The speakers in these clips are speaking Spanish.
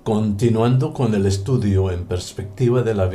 Continuando con el estudio en perspectiva de la vida.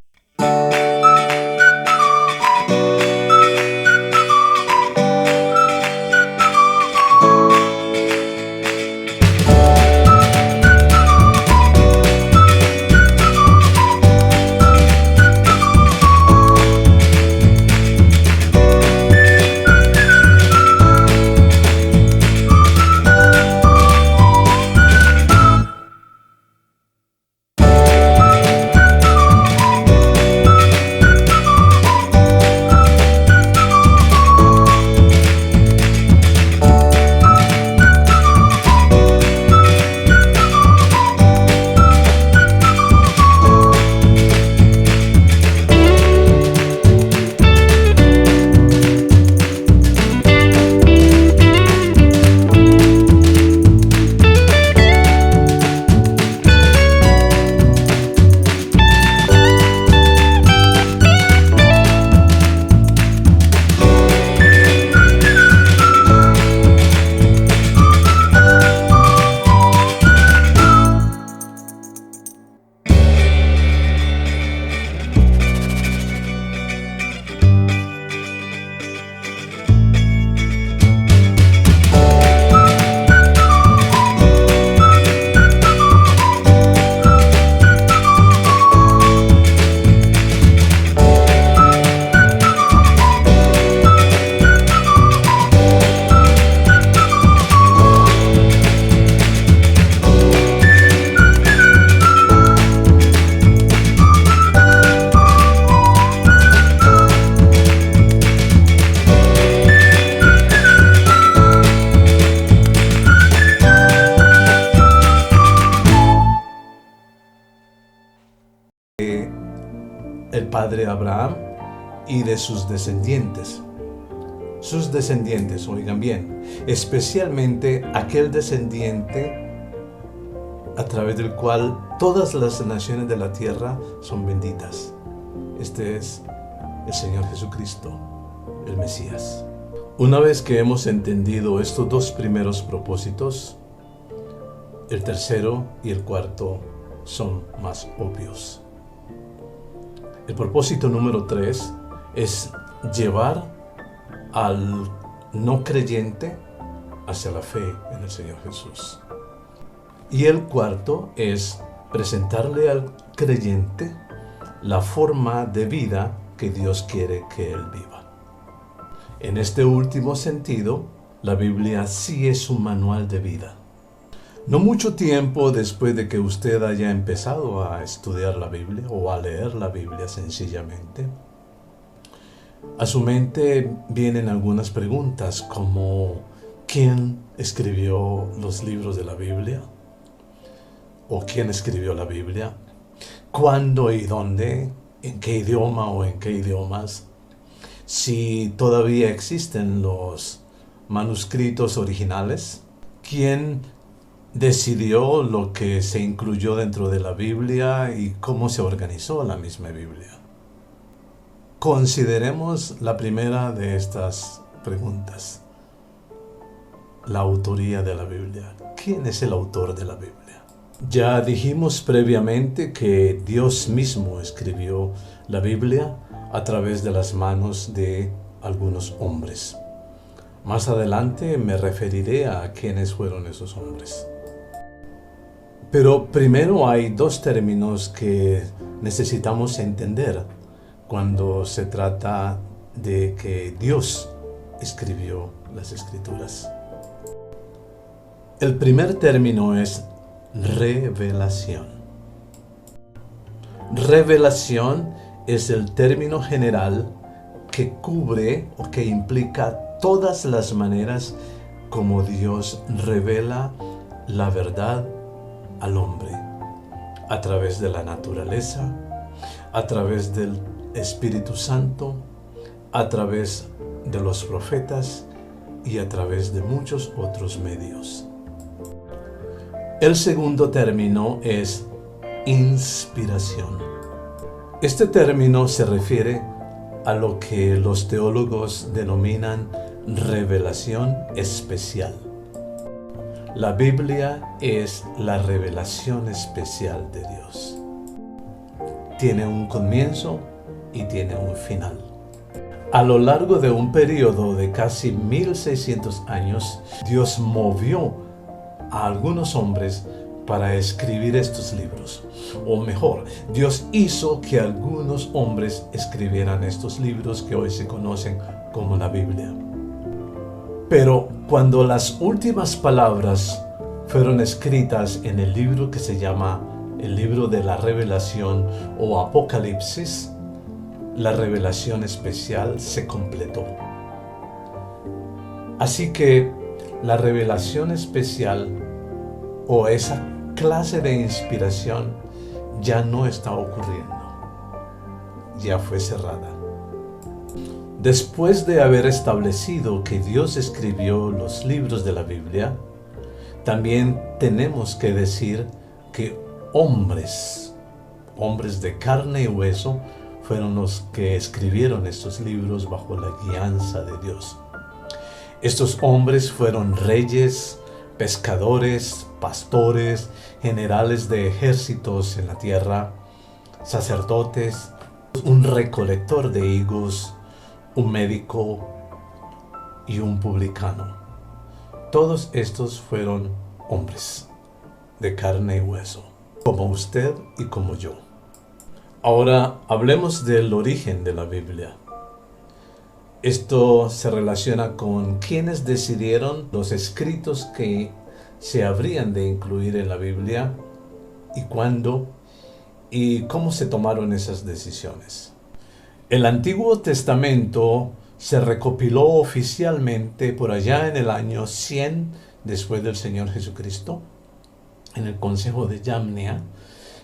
El padre Abraham y de sus descendientes. Sus descendientes, oigan bien, especialmente aquel descendiente a través del cual todas las naciones de la tierra son benditas. Este es el Señor Jesucristo, el Mesías. Una vez que hemos entendido estos dos primeros propósitos, el tercero y el cuarto son más obvios. El propósito número 3 es llevar al no creyente hacia la fe en el Señor Jesús. Y el cuarto es presentarle al creyente la forma de vida que Dios quiere que él viva. En este último sentido, la Biblia sí es un manual de vida. No mucho tiempo después de que usted haya empezado a estudiar la Biblia o a leer la Biblia sencillamente, a su mente vienen algunas preguntas como ¿quién escribió los libros de la Biblia? ¿O quién escribió la Biblia? ¿Cuándo y dónde? ¿En qué idioma o en qué idiomas? Si todavía existen los manuscritos originales, ¿quién decidió lo que se incluyó dentro de la Biblia y cómo se organizó la misma Biblia? Consideremos la primera de estas preguntas: la autoría de la Biblia. ¿Quién es el autor de la Biblia? Ya dijimos previamente que Dios mismo escribió la Biblia a través de las manos de algunos hombres. Más adelante me referiré a quiénes fueron esos hombres. Pero primero hay dos términos que necesitamos entender cuando se trata de que Dios escribió las Escrituras. El primer término es revelación. Revelación es el término general que cubre o que implica todas las maneras como Dios revela la verdad al hombre, a través de la naturaleza, a través del Espíritu Santo, a través de los profetas y a través de muchos otros medios. El segundo término es inspiración. Este término se refiere a lo que los teólogos denominan revelación especial. La Biblia es la revelación especial de Dios. Tiene un comienzo y tiene un final. A lo largo de un periodo de casi 1600 años, Dios movió a algunos hombres para escribir estos libros. O mejor, Dios hizo que algunos hombres escribieran estos libros que hoy se conocen como la Biblia. Pero cuando las últimas palabras fueron escritas en el libro que se llama el libro de la revelación o Apocalipsis, la revelación especial se completó. Así que la revelación especial o esa clase de inspiración ya no está ocurriendo. Ya fue cerrada. Después de haber establecido que Dios escribió los libros de la Biblia, también tenemos que decir que hombres de carne y hueso, fueron los que escribieron estos libros bajo la guianza de Dios. Estos hombres fueron reyes, pescadores, pastores, generales de ejércitos en la tierra, sacerdotes, un recolector de higos, un médico y un publicano. Todos estos fueron hombres de carne y hueso, como usted y como yo. Ahora hablemos del origen de la Biblia. Esto se relaciona con quienes decidieron los escritos que se habrían de incluir en la Biblia y cuándo y cómo se tomaron esas decisiones. El Antiguo Testamento se recopiló oficialmente por allá en el año 100 después del Señor Jesucristo, en el Consejo de Yamnia.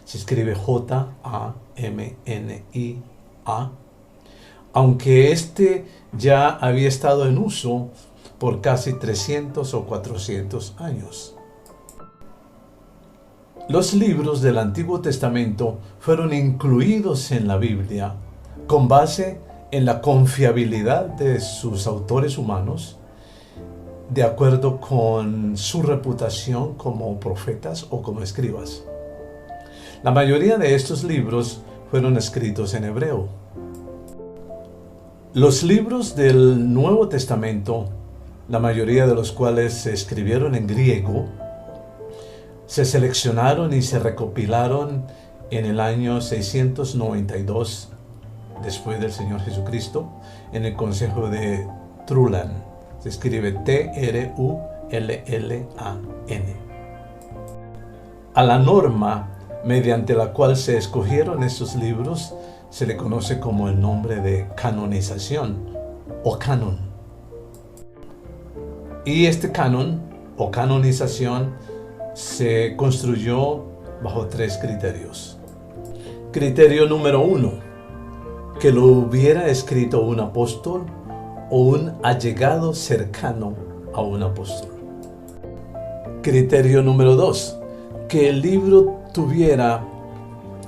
Se escribe Jamnia, aunque este ya había estado en uso por casi 300 o 400 años. Los libros del Antiguo Testamento fueron incluidos en la Biblia con base en la confiabilidad de sus autores humanos, de acuerdo con su reputación como profetas o como escribas. La mayoría de estos libros fueron escritos en hebreo. Los libros del Nuevo Testamento, la mayoría de los cuales se escribieron en griego, se seleccionaron y se recopilaron en el año 692 después del Señor Jesucristo, en el Consejo de Trulan. Se escribe Trullan. A la norma mediante la cual se escogieron estos libros se le conoce como el nombre de canonización o canon. Y este canon o canonización se construyó bajo 3 criterios. Criterio número 1, que lo hubiera escrito un apóstol o un allegado cercano a un apóstol. Criterio número 2, que el libro tuviera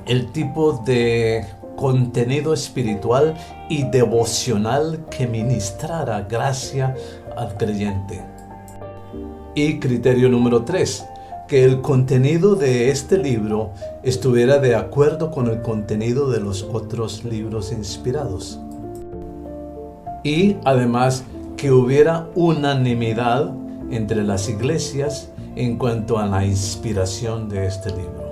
el tipo de contenido espiritual y devocional que ministrara gracia al creyente. Y criterio número 3, que el contenido de este libro estuviera de acuerdo con el contenido de los otros libros inspirados. Y además que hubiera unanimidad entre las iglesias en cuanto a la inspiración de este libro.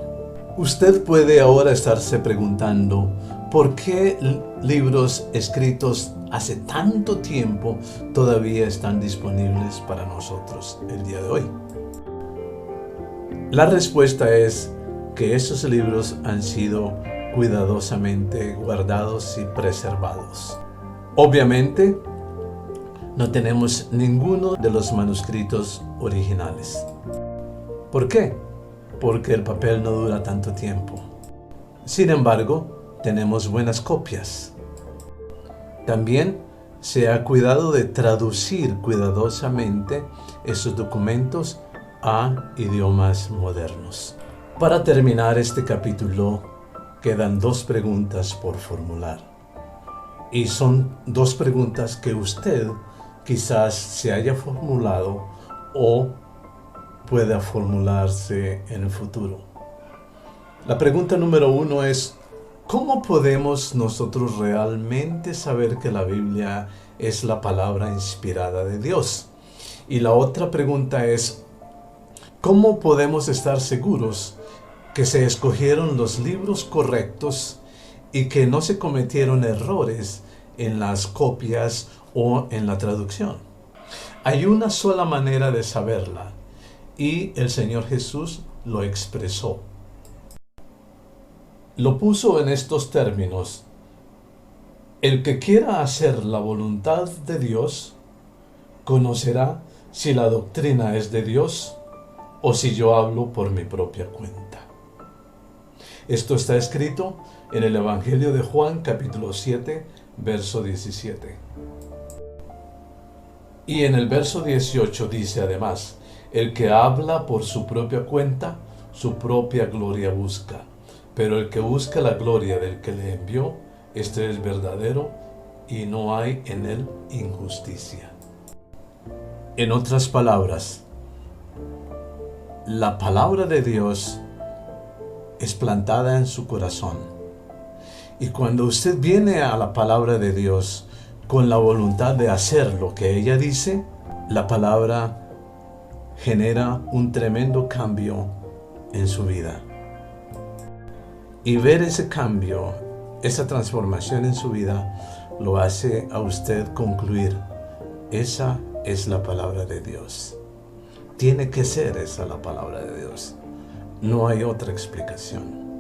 Usted puede ahora estarse preguntando por qué libros escritos hace tanto tiempo todavía están disponibles para nosotros el día de hoy. La respuesta es que estos libros han sido cuidadosamente guardados y preservados. Obviamente, no tenemos ninguno de los manuscritos originales. ¿Por qué? Porque el papel no dura tanto tiempo. Sin embargo, tenemos buenas copias. También se ha cuidado de traducir cuidadosamente esos documentos a idiomas modernos. Para terminar este capítulo, quedan 2 preguntas por formular. Y son 2 preguntas que usted quizás se haya formulado o pueda formularse en el futuro. La pregunta número 1 es: ¿cómo podemos nosotros realmente saber que la Biblia es la palabra inspirada de Dios? Y la otra pregunta es: ¿cómo podemos estar seguros que se escogieron los libros correctos y que no se cometieron errores en las copias o en la traducción? Hay una sola manera de saberla, y el Señor Jesús lo expresó. Lo puso en estos términos: el que quiera hacer la voluntad de Dios, conocerá si la doctrina es de Dios o si yo hablo por mi propia cuenta. Esto está escrito en el Evangelio de Juan, capítulo 7, verso 17. Y en el verso 18 dice además: el que habla por su propia cuenta, su propia gloria busca. Pero el que busca la gloria del que le envió, este es verdadero y no hay en él injusticia. En otras palabras, la palabra de Dios es plantada en su corazón. Y cuando usted viene a la palabra de Dios con la voluntad de hacer lo que ella dice, la palabra genera un tremendo cambio en su vida. Y ver ese cambio, esa transformación en su vida, lo hace a usted concluir: esa es la palabra de Dios. Tiene que ser esa la palabra de Dios. No hay otra explicación.